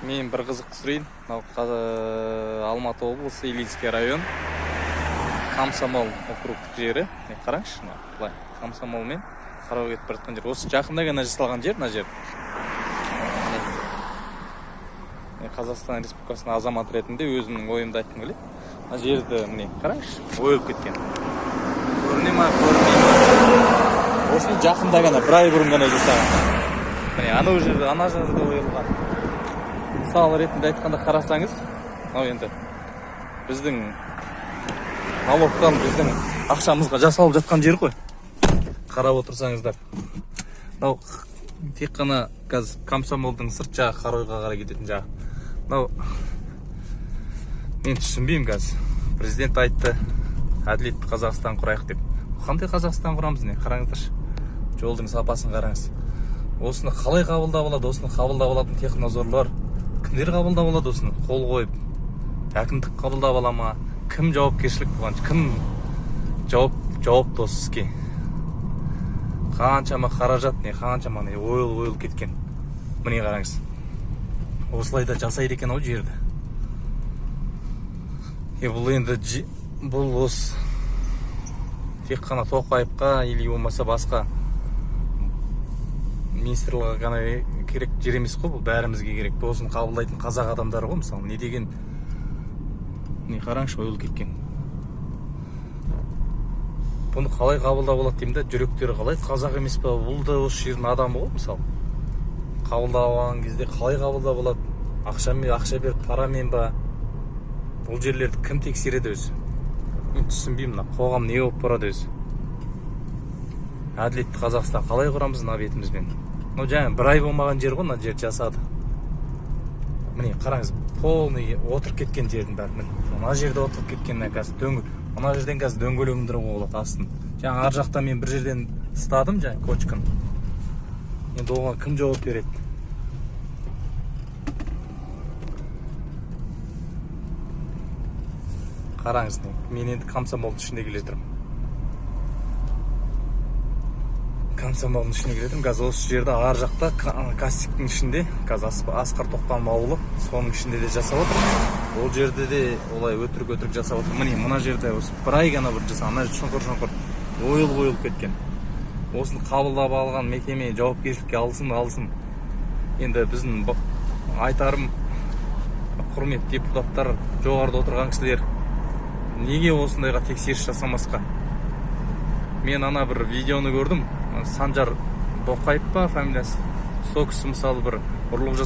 Мен бір қызық түсірейін. Алматы облысы, Илийский район, Комсомол округтік жері. Қараңызшы, былай Комсомол мен қарау кетіп бара жатқан жер. Осы жақында ғана жасалған жер, мына жер. Қазақстан Республикасының азаматы ретінде өзімнің ойымды айтқым келеді. Мына жерді міне қараңызшы, ойылып кеткен. Көріне ма, көрмей ма? Осыны жақында ғана, бір ай бұрын ғана жасаған. Міне ана жерде, ана жерде ойылған. Мысалы ретінде айтқанда қарасаңыз, енді біздің налогтан біздің ақшамызға жасалып жатқан жер ғой. Қарап отырсаңыздар. Мынау тек қана қазір Комсомолдың сырт жағы, Қаройға қарай кететін жағы. Мынау мен түсінбеймін қазір. Президент айтты, әділетті Қазақстан құрайық деп. Қандай Қазақстан құрамыз не? Қараңыздаршы. Жолдың сапасын қараңыз. Осыны қалай қабылдап алады? Осыны қабылдап алатын технозорлар кімдер қабылдап алады осыны? Қол қойып, әкімдік қабылдап ала ма? Кім жауапкершілік болған? Кім жауапты осы іске? Қаншама қаражат не, қаншама не ойыл кеткен. Міне қараңыз. Осылай да жасайды екен ау жерді. Бұл енді бұл осы тек қана Тоқаевқа или болмаса басқа министрлігі ғана керек жер емес қой, бұл бәрімізге керек. Осыны қабылдайтын қазақ адамдары ғой, мысалы. Не деген не қараңызшы, ойылып кеткен. Бұны қалай қабылдап алады деймін да, жүректері қалай? Қазақ емес па? Бұл да осы жердің адамы ғой, мысалы. Қабылдап алған кезде қалай қабылдап алады? Ақша беріп, парамен ба? Бұл жерлерді кім тексереді өзі? Мен түсінбеймін, қоғам не болып барады өзі? Әділетті Қазақстан қалай құрамыз мына бетімізбен? Жаңа бір ай болмаған жер ғой, мына жер жасады. Міне қараңыз, полный отырып кеткен жердің бәрі. Мына жерде отырып кеткеннен қазір мына жерден қазір дөңгелегімдіруге болады астын. Жаңа ар жақтан мен бір жерден ұстадым жаңа кочканы. Енді оған кім жауап береді? Қараңыз, мен енді Комсомолдың ішінде келе тұрмын. Комсомолдың ішіне келедім. Қазір осы жерде ар жақта Кастиктің ішінде, қазір Асқар Тоқпан ауылы, соның ішінде де жасап отыр. Ол жерде де олай өтірік жасап отыр. Міне мына жерде осы бір ай ғана бір жасап, ана шұңқыр ойылып кеткен. Осыны қабылдап алған мекеме жауапкершілікке алсын. Енді біздің айтарым, құрметті депутаттар, жоғарыда отырған кісілер, неге осындайға тексеріс жасамасқа? Мен ана бір видеоны көрдім. Санжар Боқаев па фамилиясы? Сол кісі мысалы бір ұрлық